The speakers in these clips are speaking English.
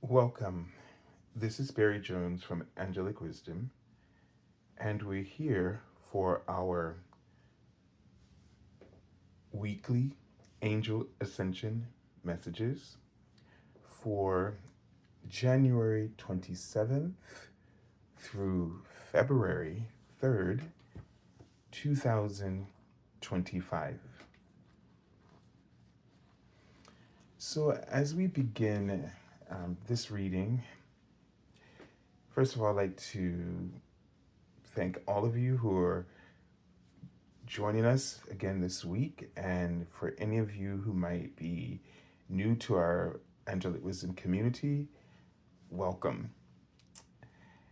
Welcome. This is Barry Jones from Angelic Wisdom, and we're here for our weekly Angel Ascension messages for January 27th through February 3rd, 2025. So, as we begin this reading, first of all, I'd like to thank all of you who are joining us again this week. And for any of you who might be new to our Angelic Wisdom community, welcome.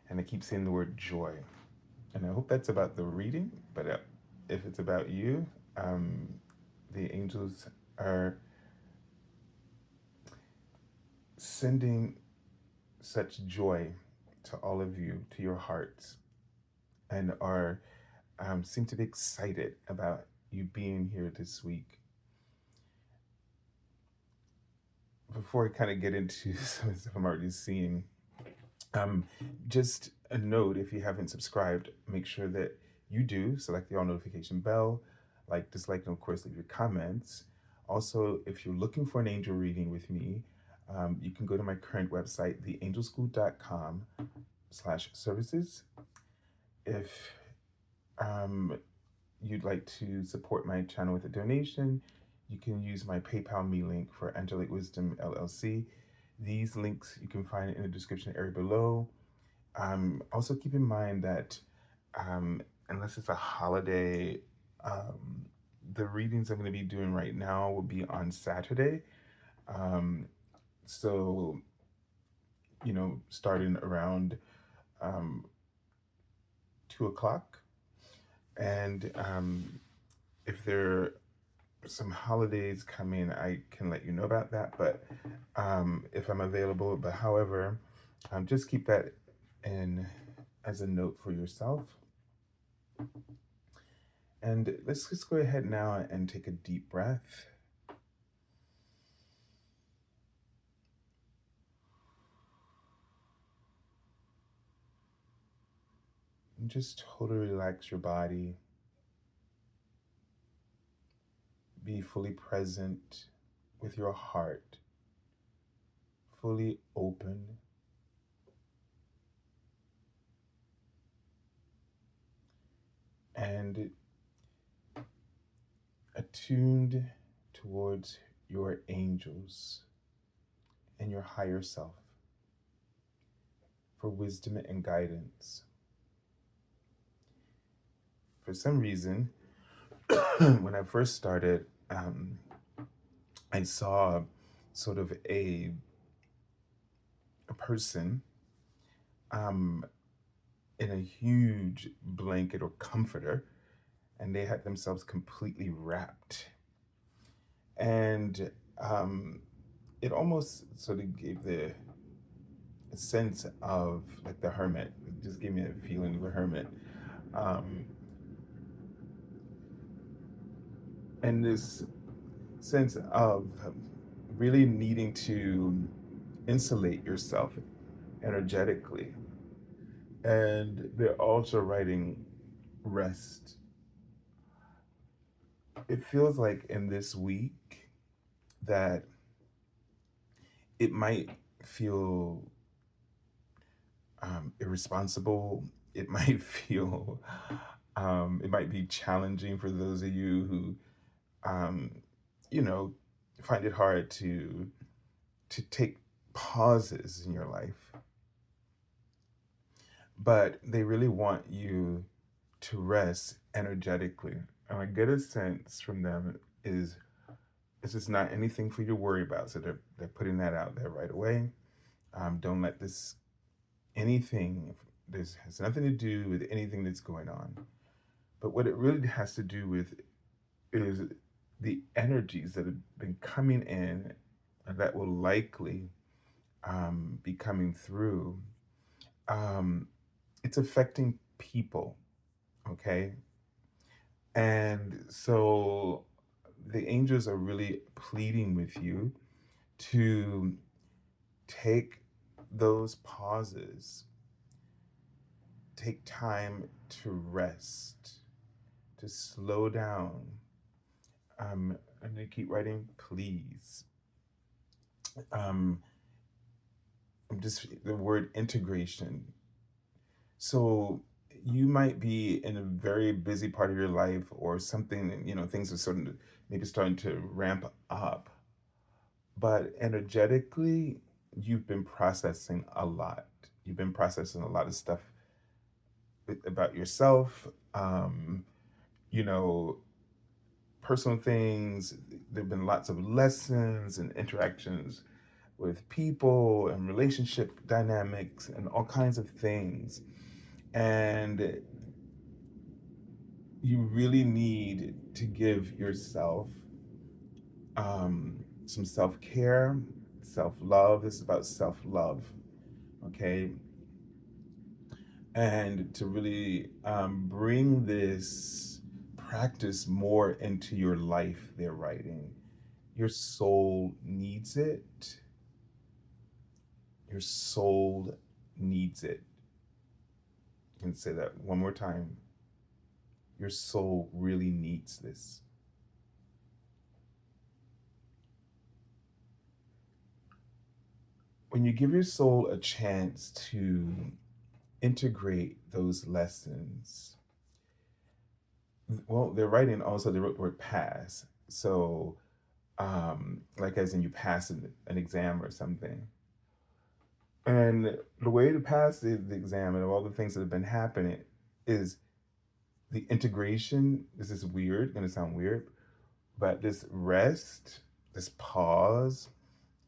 And I keep saying the word joy. And I hope that's about the reading, but if it's about you, the angels are sending such joy to all of you, to your hearts, and are seem to be excited about you being here this week. Before I kind of get into some of the stuff I'm already seeing, just a note, if you haven't subscribed, make sure that you do. Select the all notification bell, like, dislike, and of course leave your comments. Also, if you're looking for an angel reading with me, you can go to my current website, theangelschool.com/services. If you'd like to support my channel with a donation, you can use my PayPal me link for Angelic Wisdom LLC. These links you can find in the description area below. Also keep in mind that unless it's a holiday, the readings I'm going to be doing right now will be on Saturday. So, starting around 2 o'clock. And if there are some holidays coming, I can let you know about that. But if I'm available, but however, just keep that in as a note for yourself. And let's just go ahead now and take a deep breath. And just totally relax your body. Be fully present with your heart, fully open. And attuned towards your angels and your higher self for wisdom and guidance. For some reason, when I first started, I saw sort of a person in a huge blanket or comforter, and they had themselves completely wrapped. And it almost sort of gave the sense of like the hermit. It just gave me a feeling of a hermit. And this sense of really needing to insulate yourself energetically. And they're also writing rest. It feels like in this week that it might feel irresponsible. It might feel, it might be challenging for those of you who, you know, find it hard to take pauses in your life. But they really want you to rest energetically. And I get a sense from them is it's just not anything for you to worry about. So they're putting that out there right away. Don't let this anything. This has nothing to do with anything that's going on. But what it really has to do with is the energies that have been coming in and that will likely be coming through. It's affecting people, okay? And so the angels are really pleading with you to take those pauses, take time to rest, to slow down. I'm going to keep writing, please. Um, I'm just the word integration. So you might be in a very busy part of your life or something, things are maybe starting to ramp up, but energetically, you've been processing a lot. You've been processing a lot of stuff about yourself, you know, personal things. There have been lots of lessons and interactions with people and relationship dynamics and all kinds of things. And you really need to give yourself some self care, self love. This is about self love, okay? And to really bring this practice more into your life, they're writing. Your soul needs it. Your soul needs it. I can say that one more time. Your soul really needs this. When you give your soul a chance to integrate those lessons, well, they're writing also, they wrote the word pass. So, like as in you pass an exam or something. And the way to pass the exam and all the things that have been happening is the integration. This is weird, gonna sound weird, but this rest, this pause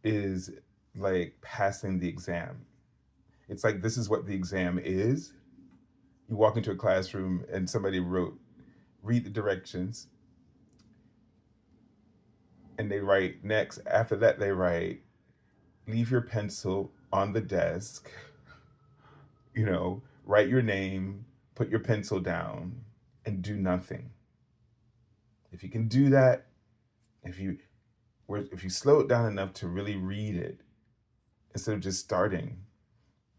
is like passing the exam. It's like this is what the exam is. You walk into a classroom and somebody wrote, read the directions, and they write next. After that, they write, leave your pencil on the desk, write your name, put your pencil down, and do nothing. If you can do that, if you if you slow it down enough to really read it instead of just starting,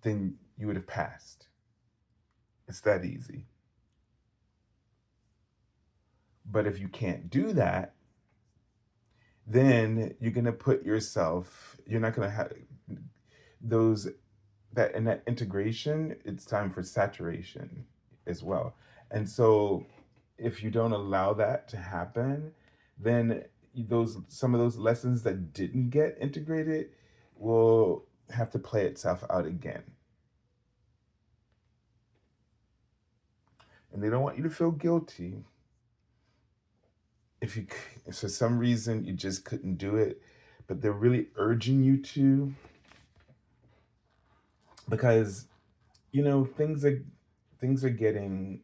then you would have passed. It's that easy. But if you can't do that, then you're gonna put yourself, you're not gonna have those that in that integration, it's time for saturation as well. And so if you don't allow that to happen, then those some of those lessons that didn't get integrated will have to play itself out again. And they don't want you to feel guilty if for some reason you just couldn't do it, but they're really urging you to, because things are getting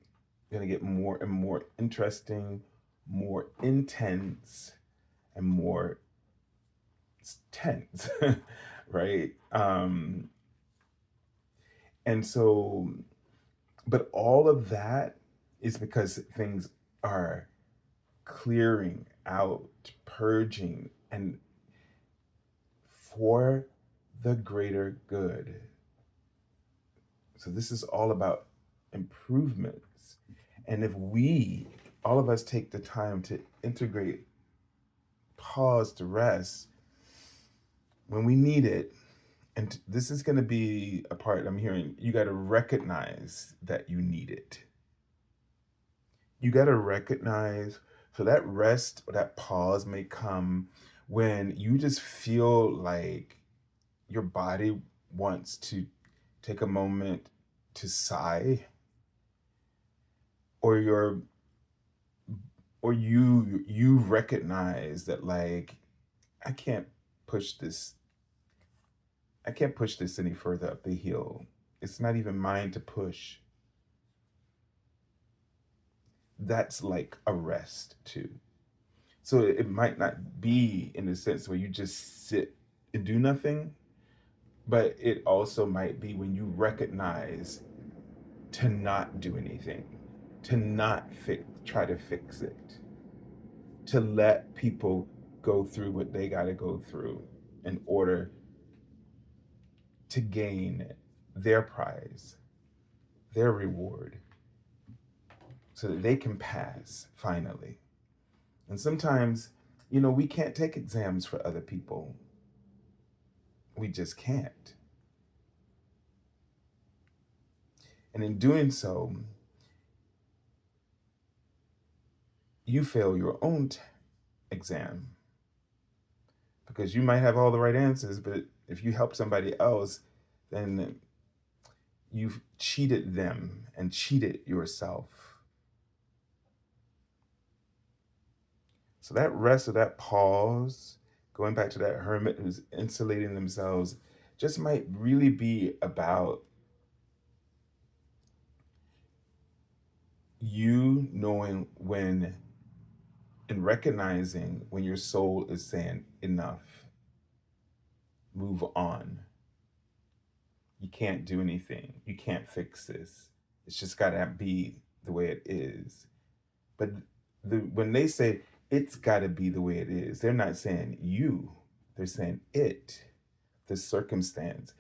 gonna get more and more interesting, more intense, and more tense, right? And so, but all of that is because things are clearing out, purging, and for the greater good. So this is all about improvements. And if all of us take the time to integrate, pause to rest when we need it, and this is going to be a part I'm hearing, you got to recognize that you need it. You got to recognize, so that rest or that pause may come when you just feel like your body wants to take a moment to sigh, or you recognize that, like, I can't push this I can't push this any further up the hill. It's not even mine to push. That's like a rest too. So it might not be in the sense where you just sit and do nothing, but it also might be when you recognize to not do anything, to not try to fix it, to let people go through what they got to go through in order to gain their prize, their reward, so that they can pass finally. And sometimes, we can't take exams for other people. We just can't. And in doing so, you fail your own exam, because you might have all the right answers, but if you help somebody else, then you've cheated them and cheated yourself. So that rest, or that pause, going back to that hermit who's insulating themselves, just might really be about you knowing when and recognizing when your soul is saying enough, move on. You can't do anything. You can't fix this. It's just got to be the way it is. But when they say it's got to be the way it is, they're not saying you. They're saying it, the circumstance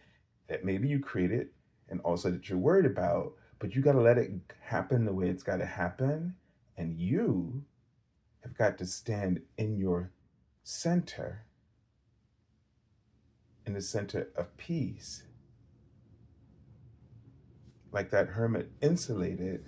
that maybe you created and also that you're worried about, but you got to let it happen the way it's got to happen. And you have got to stand in your center, in the center of peace, like that hermit insulated.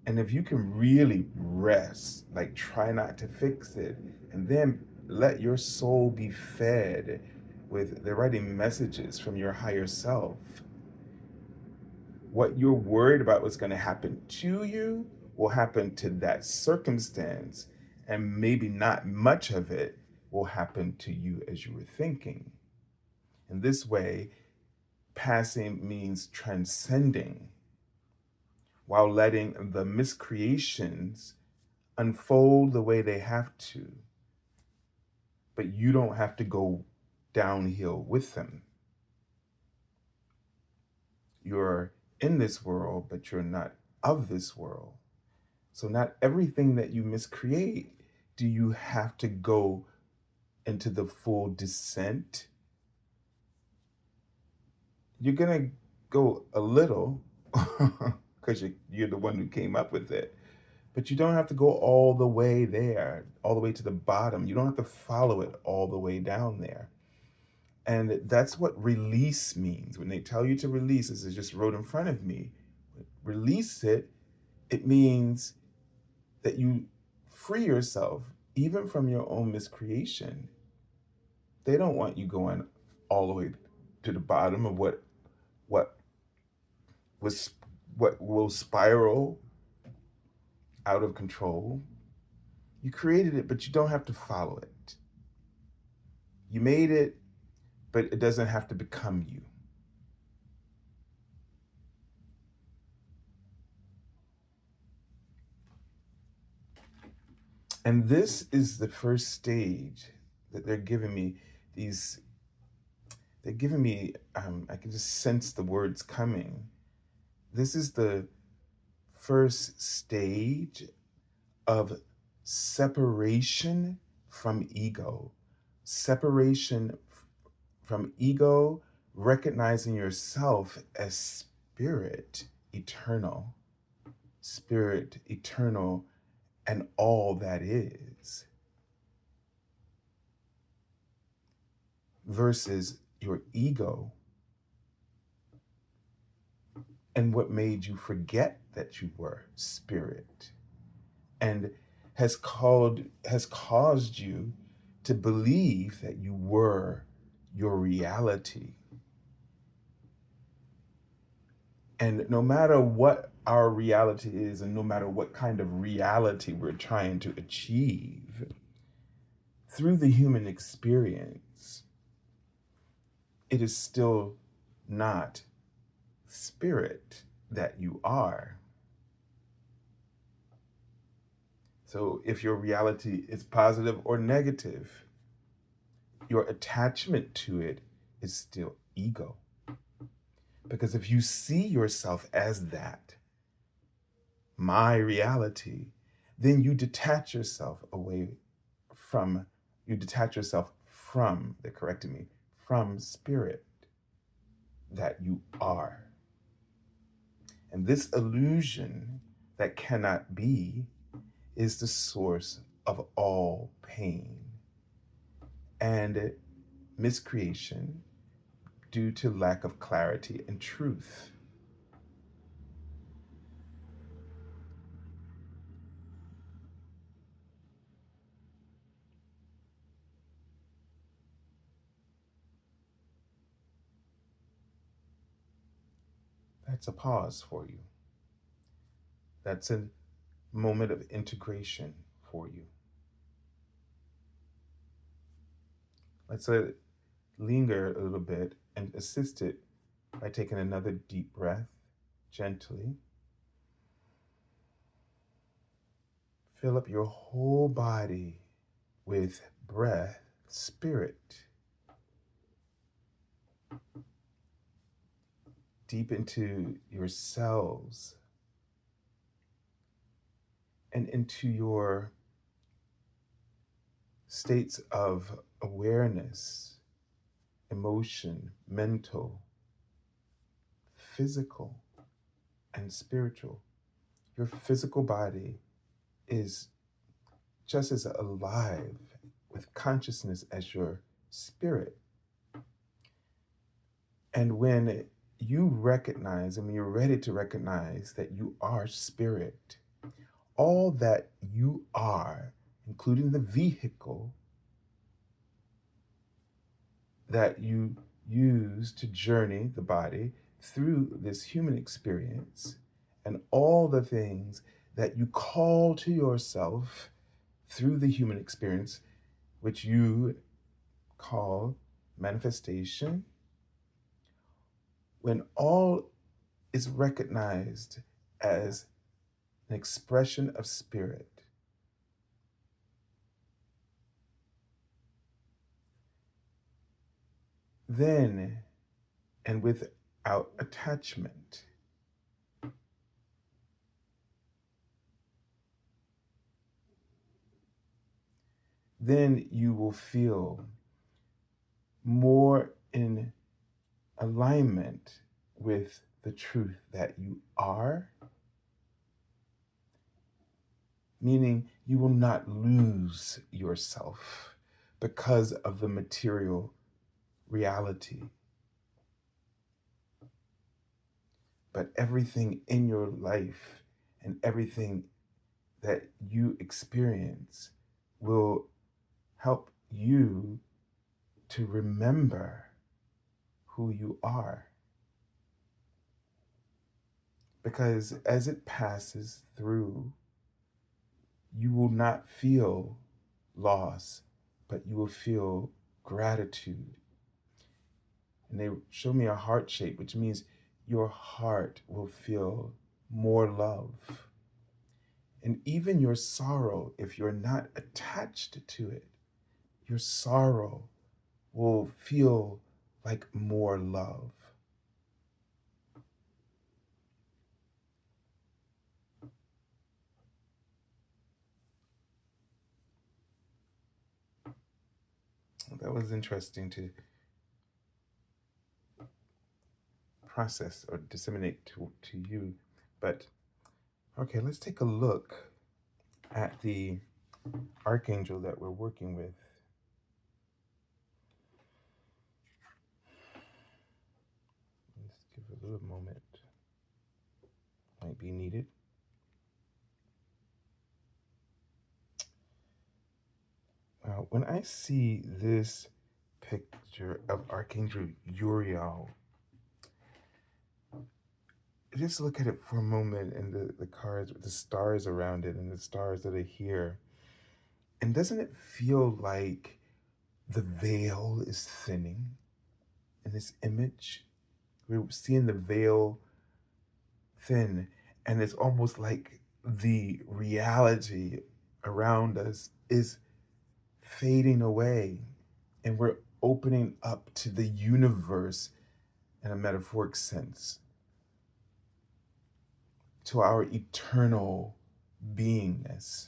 And if you can really rest, like try not to fix it, and then let your soul be fed with the writing messages from your higher self, what you're worried about what's going to happen to you will happen to that circumstance, and maybe not much of it will happen to you as you were thinking. In this way, passing means transcending, while letting the miscreations unfold the way they have to. But you don't have to go downhill with them. You're in this world, but you're not of this world. So not everything that you miscreate do you have to go into the full descent. You're gonna go a little because you're the one who came up with it. But you don't have to go all the way there, all the way to the bottom. You don't have to follow it all the way down there. And that's what release means. When they tell you to release, as I just wrote in front of me, release it, it means that you free yourself even from your own miscreation. They don't want you going all the way to the bottom of what was what will spiral out of control. You created it, but you don't have to follow it. You made it, but it doesn't have to become you. And this is the first stage that they're giving me. They're giving me, I can just sense the words coming. This is the first stage of separation from ego. Separation from ego, recognizing yourself as spirit eternal, and all that is, versus your ego and what made you forget that you were spirit, and has caused you to believe that you were your reality. And no matter what our reality is, and no matter what kind of reality we're trying to achieve through the human experience, it is still not spirit that you are. So if your reality is positive or negative, your attachment to it is still ego. Because if you see yourself as that, my reality, then you detach yourself from, they're correcting me, from spirit. that you are. And this illusion that cannot be is the source of all pain and miscreation due to lack of clarity and truth. That's a pause for you. That's a moment of integration for you. Let's let it linger a little bit and assist it by taking another deep breath gently. Fill up your whole body with breath, spirit, deep into your cells and into your states of awareness, emotion, mental, physical, and spiritual. Your physical body is just as alive with consciousness as your spirit. And when you recognize, and when you're ready to recognize that you are spirit, all that you are, including the vehicle that you use to journey the body through this human experience, and all the things that you call to yourself through the human experience, which you call manifestation, when all is recognized as an expression of spirit, then, and without attachment, then you will feel more in alignment with the truth that you are, meaning you will not lose yourself because of the material reality. But everything in your life and everything that you experience will help you to remember who you are. Because as it passes through, you will not feel loss, but you will feel gratitude. And they show me a heart shape, which means your heart will feel more love. And even your sorrow, if you're not attached to it, your sorrow will feel like more love. That was interesting to process or disseminate to you. But okay, let's take a look at the archangel that we're working with. Let's give a little moment. Might be needed. When I see this picture of Archangel Uriel, just look at it for a moment and the cards with the stars around it and the stars that are here. And doesn't it feel like the veil is thinning in this image? We're seeing the veil thin, and it's almost like the reality around us is fading away, and we're opening up to the universe in a metaphoric sense, to our eternal beingness.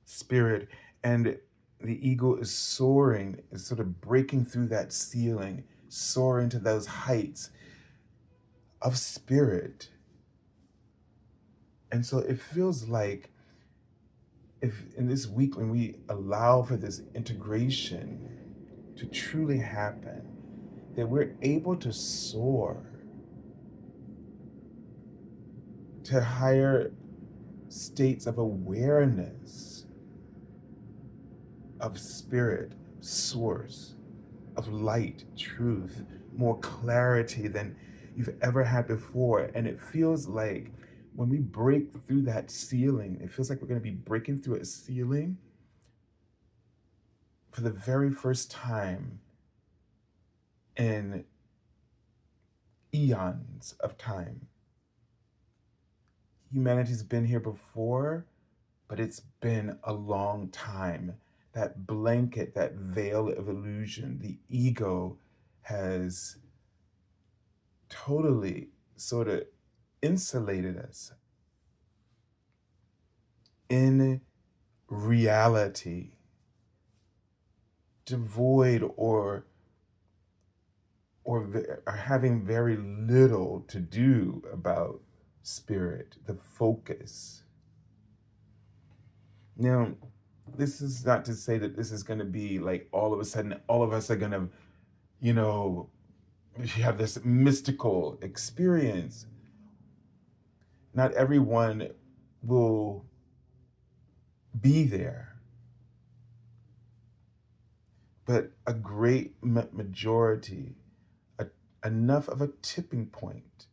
Spirit, and the ego is soaring, is sort of breaking through that ceiling, soaring to those heights of spirit. And so it feels like if in this week, when we allow for this integration to truly happen, that we're able to soar to higher states of awareness, of spirit, source, of light, truth, more clarity than you've ever had before. And it feels like when we break through that ceiling, it feels like we're going to be breaking through a ceiling for the very first time in eons of time. Humanity's been here before, but it's been a long time. That blanket, that veil of illusion, the ego has totally sort of insulated us in reality, devoid or having very little to do about spirit, the focus. Now, this is not to say that this is going to be like all of a sudden all of us are going to, you know, have this mystical experience. Not everyone will be there, but a great majority, enough of a tipping point,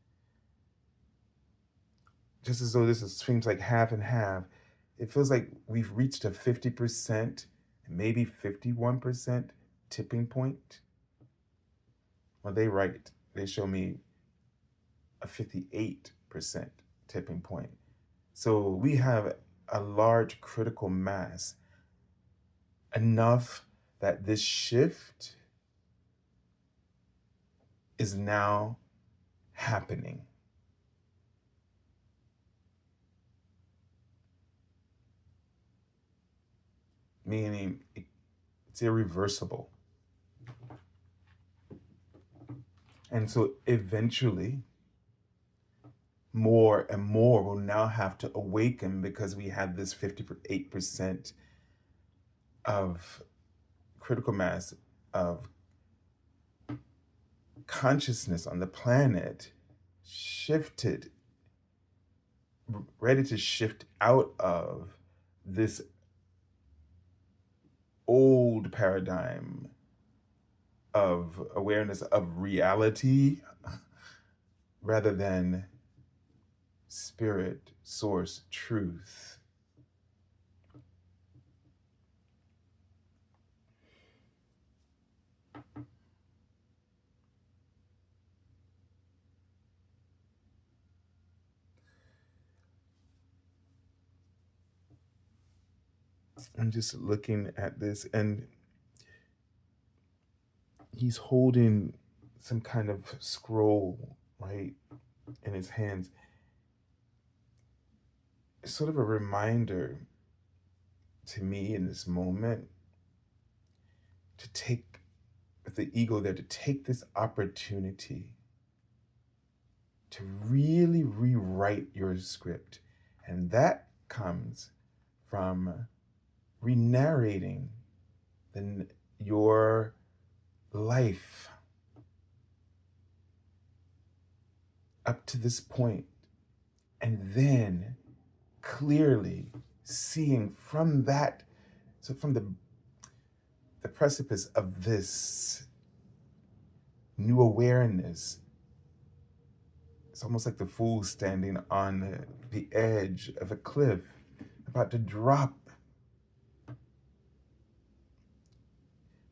just as though seems like half and half. It feels like we've reached a 50%, maybe 51% tipping point. Well, they show me a 58% tipping point. So we have a large critical mass, enough that this shift is now happening. Meaning it's irreversible. And so eventually, more and more will now have to awaken, because we have this 58% of critical mass of consciousness on the planet shifted, ready to shift out of this old paradigm of awareness of reality rather than spirit, source, truth. I'm just looking at this, and he's holding some kind of scroll, right, in his hands. It's sort of a reminder to me in this moment to take, with the ego there, to take this opportunity to really rewrite your script. And that comes from re-narrating your life up to this point, and then clearly seeing from that, so from the precipice of this new awareness, it's almost like the fool standing on the edge of a cliff, about to drop.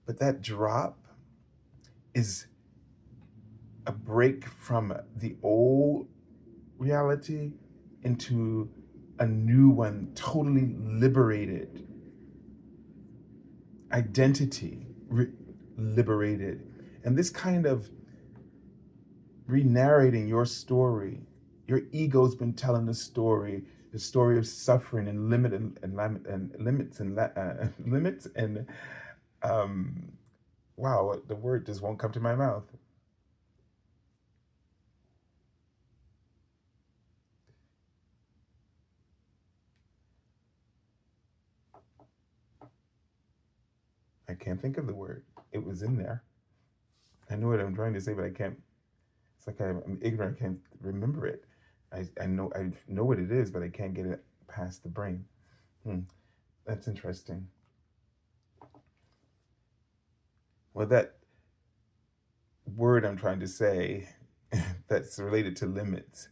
But that drop is a break from the old reality into a new one, totally liberated. Identity liberated. And this kind of re-narrating your story, your ego's been telling the story the story of suffering and limits and limits and um, wow, the word just won't come to my mouth. I can't think of the word. It was in there. I know what I'm trying to say, but I can't. It's like I'm ignorant. I can't remember it. I know what it is, but I can't get it past the brain. Hmm, that's interesting. Well, that word I'm trying to say that's related to limits.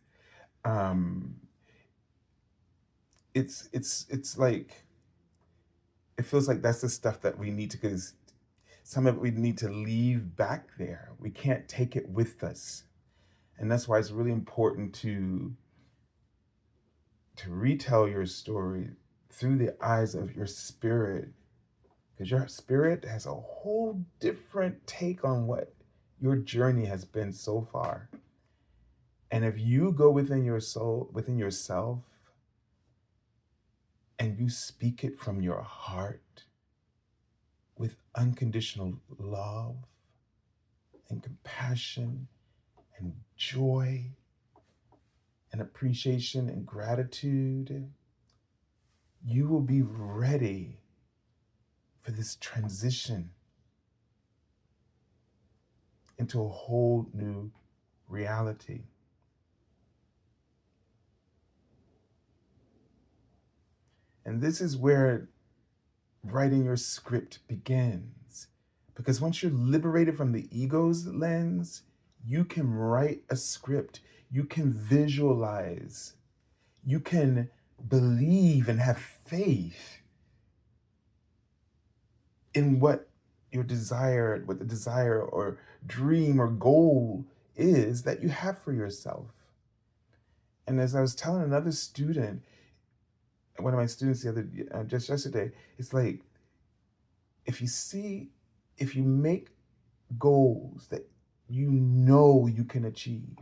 Um, it's like it feels like that's the stuff that we need to, because some of it we need to leave back there. We can't take it with us, and that's why it's really important to retell your story through the eyes of your spirit, because your spirit has a whole different take on what your journey has been so far. And if you go within your soul, within yourself, and you speak it from your heart with unconditional love and compassion and joy and appreciation and gratitude, you will be ready for this transition into a whole new reality. And this is where writing your script begins. Because once you're liberated from the ego's lens, you can write a script, you can visualize, you can believe and have faith in what what the desire or dream or goal is that you have for yourself. And as I was telling another student, one of my students just yesterday, it's like if you see, if you make goals that you know you can achieve,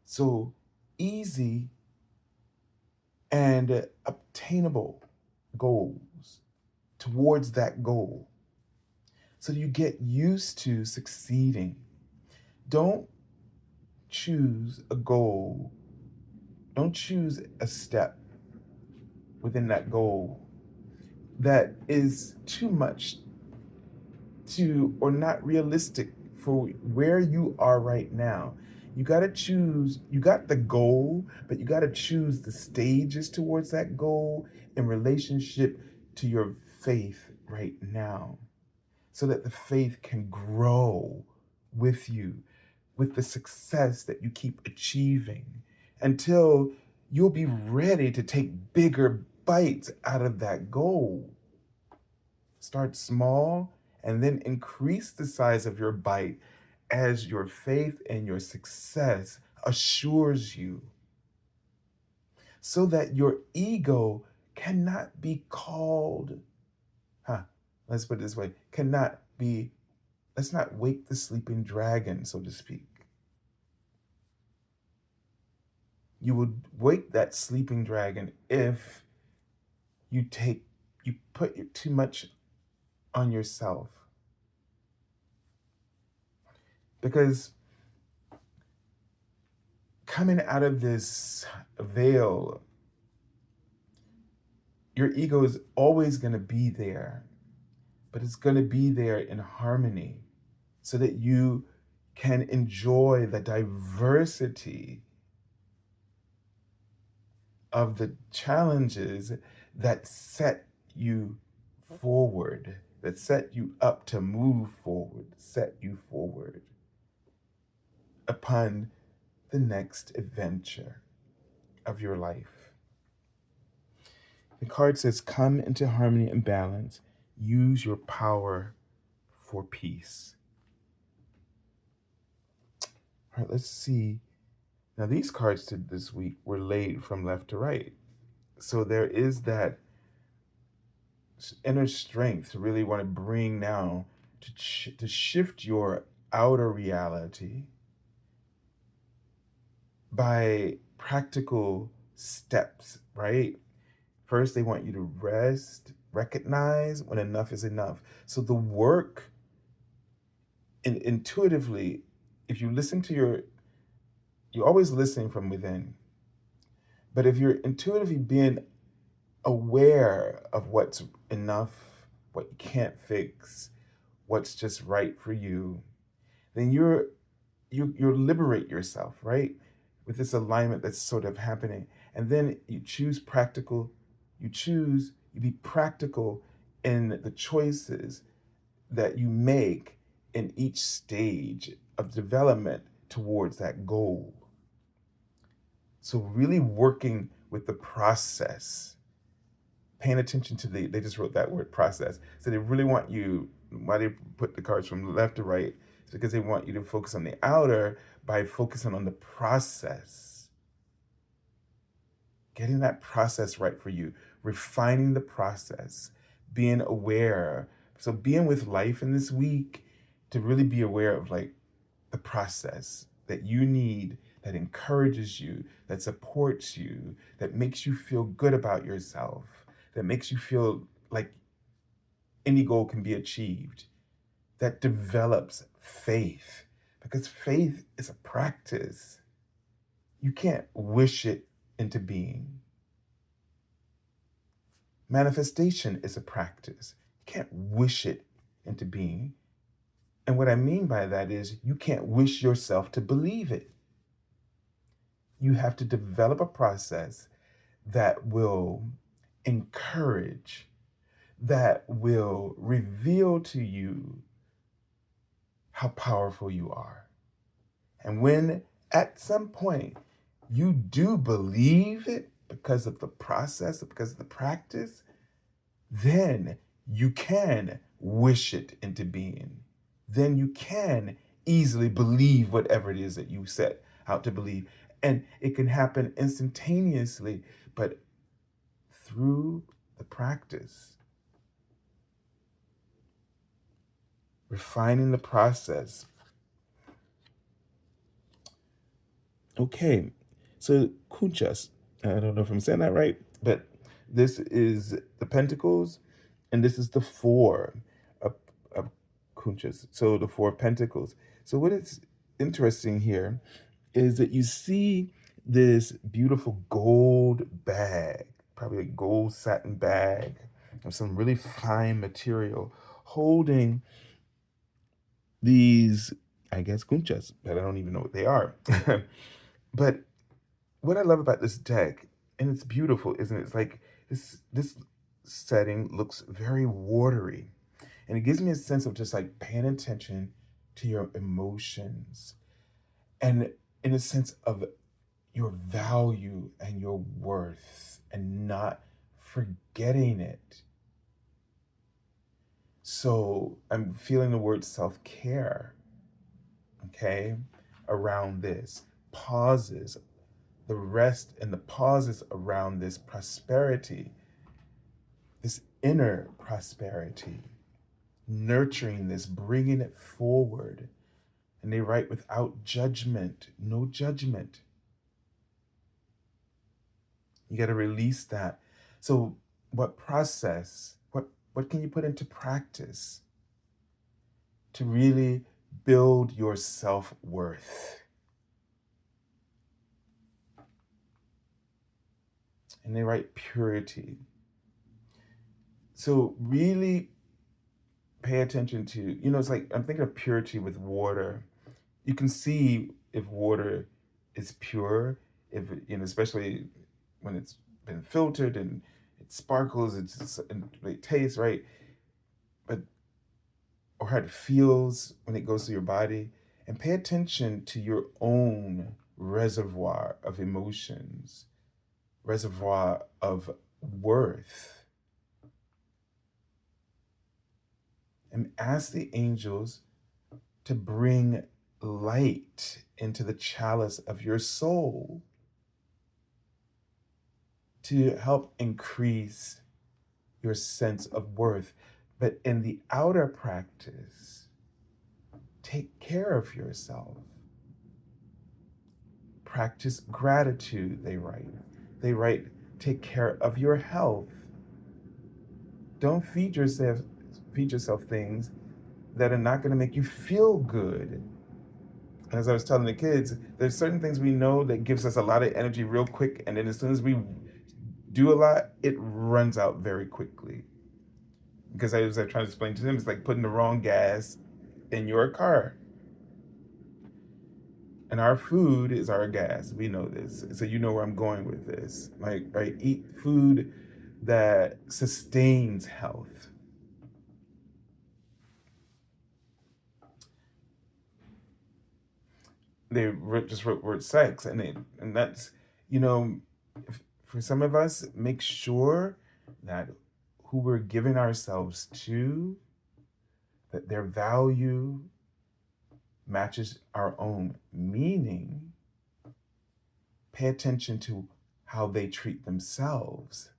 so easy and obtainable goals towards that goal, so you get used to succeeding. Don't choose a goal, don't choose a step within that goal that is too much to or not realistic for where you are right now. You got to choose, you got the goal, but you got to choose the stages towards that goal in relationship to your faith right now, so that the faith can grow with you, with the success that you keep achieving, until you'll be ready to take bigger bites out of that goal. Start small and then increase the size of your bite as your faith and your success assures you, so that your ego cannot be called, let's put it this way, cannot be, let's not wake the sleeping dragon, so to speak. You would wake that sleeping dragon if you put too much on yourself. Because coming out of this veil, your ego is always going to be there, but it's going to be there in harmony, so that you can enjoy the diversity of the challenges that set you forward, that set you up to move forward, set you forward upon the next adventure of your life. The card says, come into harmony and balance. Use your power for peace. All right, let's see. Now, these cards this week were laid from left to right. So there is that inner strength to really want to bring now to shift your outer reality by practical steps, right? First, they want you to rest, recognize when enough is enough. So the work, intuitively, if you listen to you're always listening from within. But if you're intuitively being aware of what's enough, what you can't fix, what's just right for you, then you liberate yourself, right? With this alignment that's sort of happening. And then you be practical in the choices that you make in each stage of development towards that goal. So really working with the process, paying attention to they just wrote that word process. So they really want you, why they put the cards from left to right, it's because they want you to focus on the outer by focusing on the process. Getting that process right for you, refining the process, being aware. So being with life in this week to really be aware of like the process that you need, that encourages you, that supports you, that makes you feel good about yourself, that makes you feel like any goal can be achieved, that develops faith. Because faith is a practice. You can't wish it into being. Manifestation is a practice. You can't wish it into being. And what I mean by that is you can't wish yourself to believe it. You have to develop a process that will encourage, that will reveal to you how powerful you are. And when at some point you do believe it because of the process, because of the practice, then you can wish it into being. Then you can easily believe whatever it is that you set out to believe. And it can happen instantaneously, but through the practice, refining the process. Okay, so Kunchas, I don't know if I'm saying that right, but this is the Pentacles, and this is the Four of, of Kunchas. So the Four of Pentacles. So what is interesting here is that you see this beautiful gold bag, probably a gold satin bag of some really fine material, holding these, I guess, kunchas, but I don't even know what they are. But what I love about this deck, and it's beautiful, isn't it? It's like this setting looks very watery, and it gives me a sense of just like paying attention to your emotions, and in a sense of your value and your worth, and not forgetting it. So I'm feeling the word self-care, okay, around this. Pauses, the rest and the pauses around this prosperity, this inner prosperity, nurturing this, bringing it forward. And they write without judgment, no judgment. You got to release that. So what process, what can you put into practice to really build your self-worth? And they write purity. So really pay attention to, it's like I'm thinking of purity with water. You can see if water is pure, if especially when it's been filtered and it sparkles, and it tastes right, but or how it feels when it goes through your body, and pay attention to your own reservoir of emotions, reservoir of worth, and ask the angels to bring light into the chalice of your soul to help increase your sense of worth. But in the outer practice, take care of yourself. Practice gratitude, they write. They write, take care of your health. Don't feed yourself things that are not going to make you feel good. As I was telling the kids, there's certain things we know that gives us a lot of energy real quick, and then as soon as we do a lot, it runs out very quickly. Because as I try to explain to them, it's like putting the wrong gas in your car. And our food is our gas. We know this. So you know where I'm going with this. Like, right, eat food that sustains health. Just wrote word sex, and that's, you know, for some of us, make sure that who we're giving ourselves to, that their value matches our own meaning. Pay attention to how they treat themselves.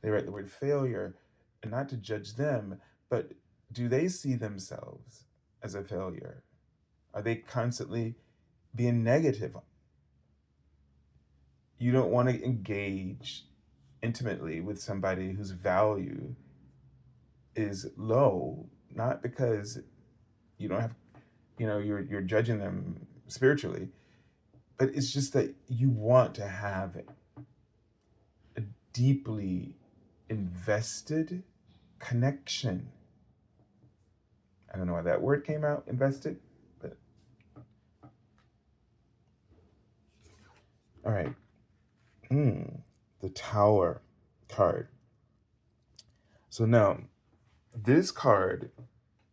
They write the word failure, and not to judge them, but do they see themselves as a failure? Are they constantly being negative? You don't want to engage intimately with somebody whose value is low, not because you don't have, you're judging them spiritually, but it's just that you want to have a deeply invested connection. I don't know why that word came out, invested, but all right. The Tower card. So now, this card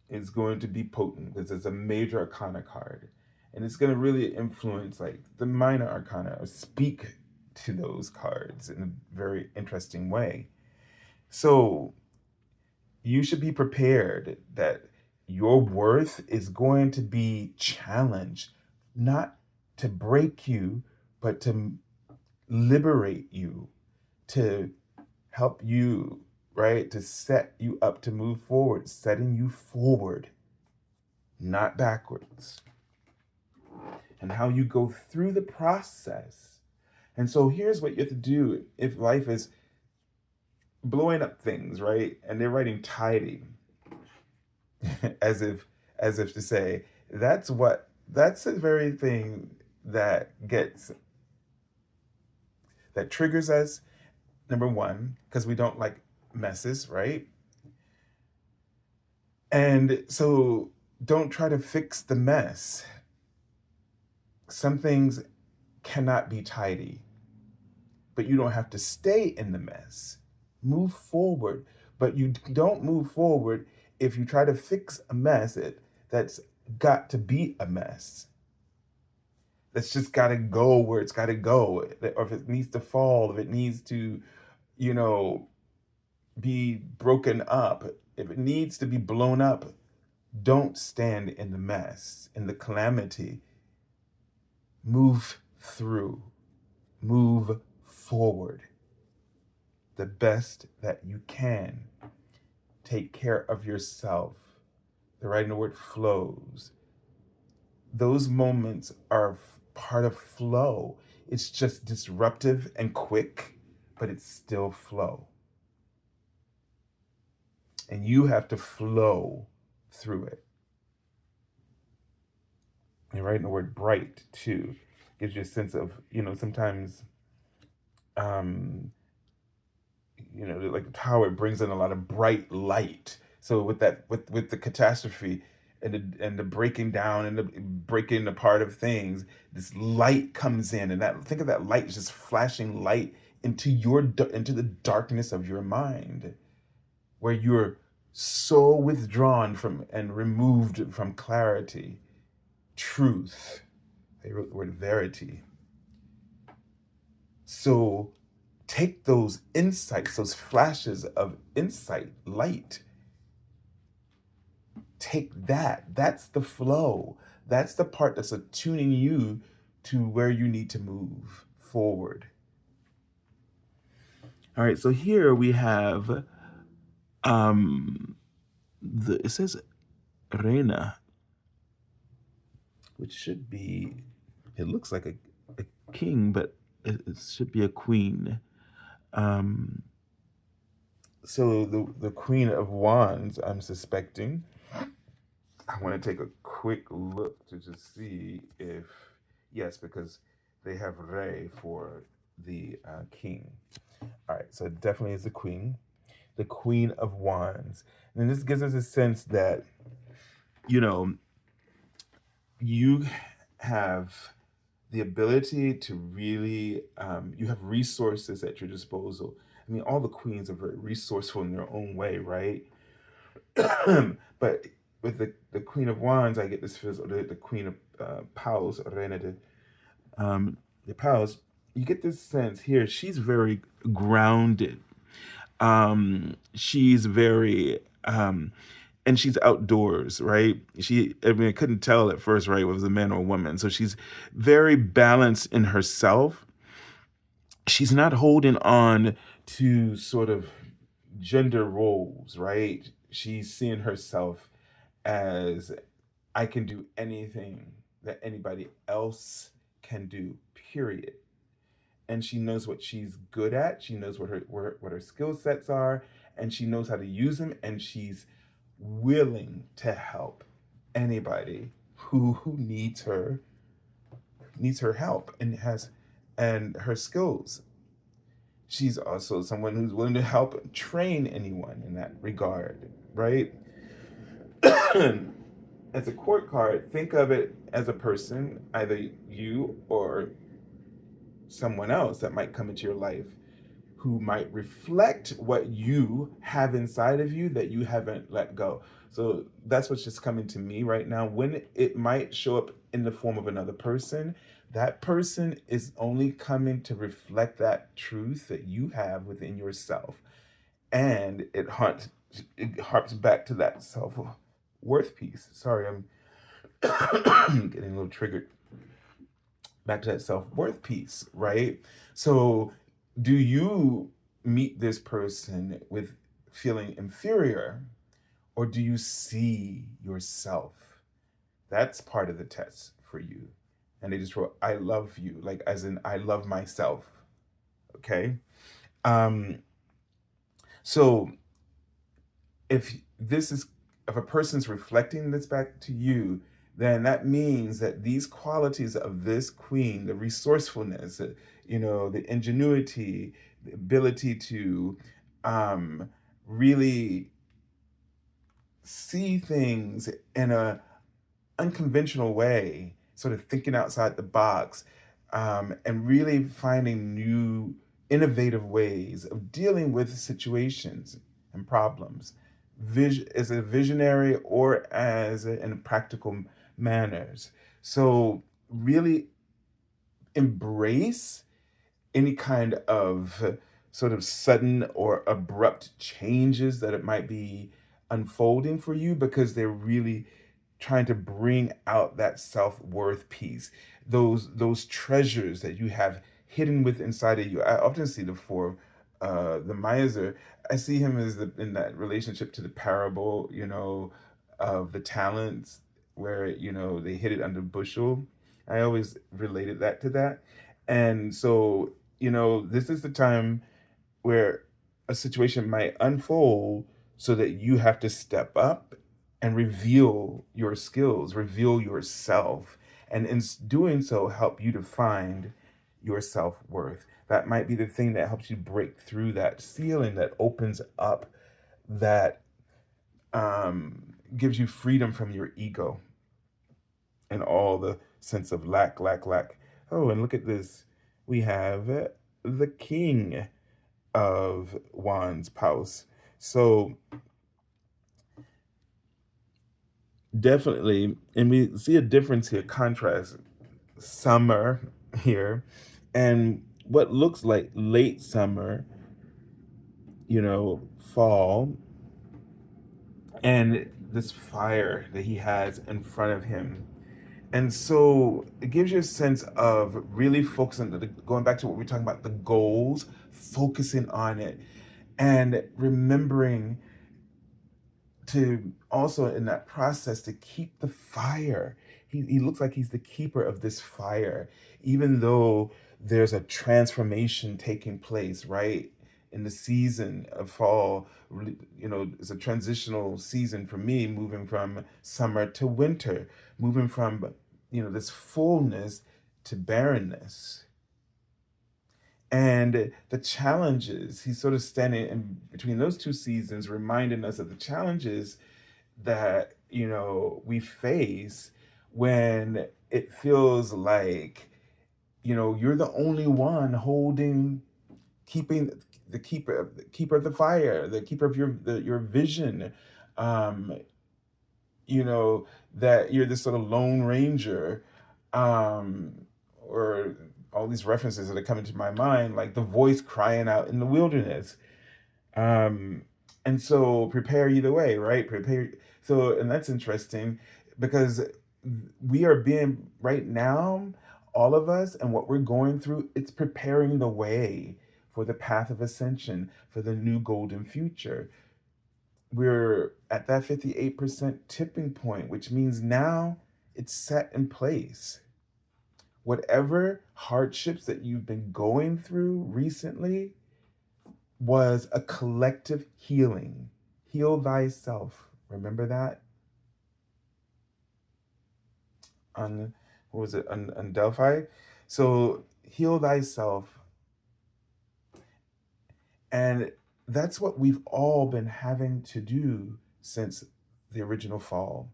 is going to be potent because it's a major arcana card. And it's going to really influence like the minor arcana or speak to those cards in a very interesting way. So you should be prepared that your worth is going to be challenged, not to break you, but to liberate you, to help you, right? To set you up to move forward, setting you forward, not backwards. And how you go through the process. And so here's what you have to do if life is blowing up things, right? And they're writing tidy, as if to say, that's the very thing that triggers us, number one, because we don't like messes, right? And so don't try to fix the mess. Some things cannot be tidy, but you don't have to stay in the mess. Move forward, but you don't move forward if you try to fix a mess that's got to be a mess. That's just got to go where it's got to go, or if it needs to fall, if it needs to, you know, be broken up, if it needs to be blown up, don't stand in the mess, in the calamity. Move through, move forward the best that you can. Take care of yourself. The writing the word flows. Those moments are part of flow. It's just disruptive and quick, but it's still flow. And you have to flow through it. And writing the word bright too gives you a sense of, sometimes like the tower brings in a lot of bright light. So with that, with the catastrophe and the breaking down and the breaking apart of things, this light comes in, and that think of that light as just flashing light into the darkness of your mind, where you're so withdrawn from and removed from clarity, truth. They wrote the word verity. So take those insights, those flashes of insight, light. Take that. That's the flow. That's the part that's attuning you to where you need to move forward. All right, so here we have it says Reina, which should be, it looks like a king, but it should be a queen. Um, so the Queen of Wands, I'm suspecting. I want to take a quick look to just see if, yes, because they have Re for the king. All right, so it definitely is the Queen of Wands. And this gives us a sense that, you know, you have the ability to really, you have resources at your disposal. I mean, all the queens are very resourceful in their own way, right? But with the Queen of Wands, I get this feels the Queen of Paus, Reina de Paus. You get this sense here. She's very grounded. She's very and she's outdoors, right? I mean, I couldn't tell at first, right, if it was a man or a woman. So she's very balanced in herself. She's not holding on to sort of gender roles, right? She's seeing herself as I can do anything that anybody else can do, period. And she knows what she's good at. She knows what her skill sets are, and she knows how to use them. And she's willing to help anybody who needs her help and her skills. She's also someone who's willing to help train anyone in that regard, right? As a court card, think of it as a person, either you or someone else that might come into your life who might reflect what you have inside of you that you haven't let go. So that's what's just coming to me right now. When it might show up in the form of another person, that person is only coming to reflect that truth that you have within yourself. And it harps back to that self worth piece. Sorry, I'm getting a little triggered. Back to that self worth piece, right? So, do you meet this person with feeling inferior, or do you see yourself? That's part of the test for you. And they just wrote, I love you, like as in, I love myself. Okay. Um, so, if this is if a person's reflecting this back to you, then that means that these qualities of this queen, the resourcefulness, the ingenuity, the ability to um, really see things in a unconventional way, sort of thinking outside the box, and really finding new, innovative ways of dealing with situations and problems, as a visionary or in practical manners. So really embrace any kind of sort of sudden or abrupt changes that it might be unfolding for you, because they're really trying to bring out that self-worth piece, those treasures that you have hidden with inside of you. I often see the miser. I see him as in that relationship to the parable, of the talents, where they hid it under bushel. I always related that to that. And so, this is the time where a situation might unfold, so that you have to step up and reveal your skills, reveal yourself, and in doing so, help you to find your self worth. That might be the thing that helps you break through that ceiling, that opens up, that gives you freedom from your ego and all the sense of lack, lack, lack. Oh, and look at this. We have the King of Wands Paus. So definitely, and we see a difference here, contrast summer here and what looks like late summer, fall, and this fire that he has in front of him. And so it gives you a sense of really focusing, going back to what we're talking about, the goals, focusing on it, and remembering to also in that process to keep the fire. He looks like he's the keeper of this fire, even though there's a transformation taking place, right? In the season of fall, it's a transitional season for me, moving from summer to winter, moving from, this fullness to barrenness. And the challenges, he's sort of standing in between those two seasons, reminding us of the challenges that, we face when it feels like, you're the only one holding, keeping the keeper of the fire, the keeper of your vision. um you know that you're this sort of lone ranger, um or all these references that are coming to my mind, like the voice crying out in the wilderness. um and so prepare either way, right? Prepare. So, and that's interesting because we are being, right now, all of us, and what we're going through, it's preparing the way for the path of ascension, for the new golden future. We're at that 58% tipping point, which means now it's set in place. Whatever hardships that you've been going through recently was a collective healing. Heal thyself. Remember that on, what was it, on Delphi? So heal thyself. And that's what we've all been having to do since the original fall,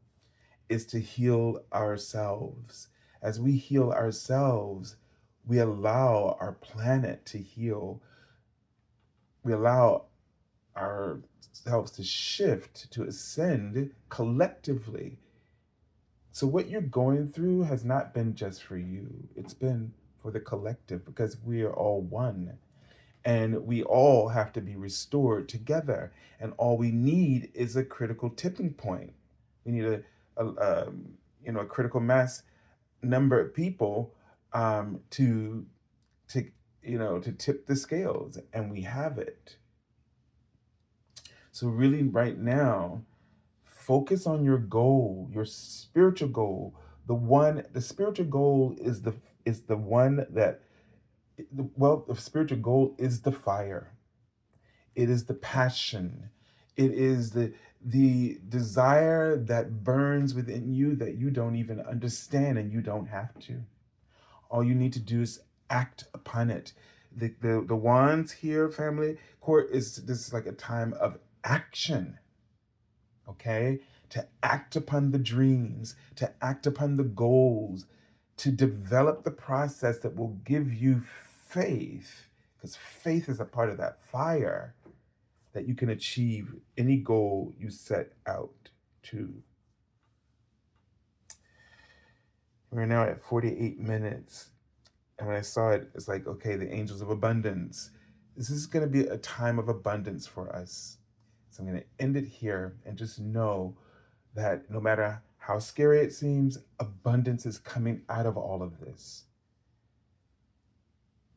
is to heal ourselves. As we heal ourselves, we allow our planet to heal. We allow ourselves to shift, to ascend collectively. So, what you're going through has not been just for you, it's been for the collective, because we are all one. And we all have to be restored together. And all we need is a critical tipping point. We need a critical mass number of people, to to tip the scales, and we have it. So really, right now, focus on your goal, your spiritual goal. The spiritual goal is the one that, the spiritual goal is the fire. It is the passion. It is the desire that burns within you, that you don't even understand, and you don't have to. All you need to do is act upon it. The wands here, family court, is this is like a time of action. Okay? To act upon the dreams, to act upon the goals, to develop the process that will give you faith, because faith is a part of that fire, that you can achieve any goal you set out to. We're now at 48 minutes. And when I saw it, it's like, okay, the angels of abundance. This is going to be a time of abundance for us. So I'm going to end it here, and just know that no matter how scary it seems, abundance is coming out of all of this.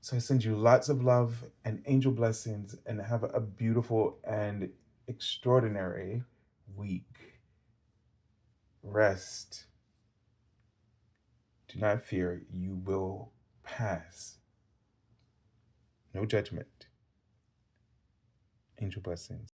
So I send you lots of love and angel blessings, and have a beautiful and extraordinary week. Rest. Do not fear, you will pass. No judgment. Angel blessings.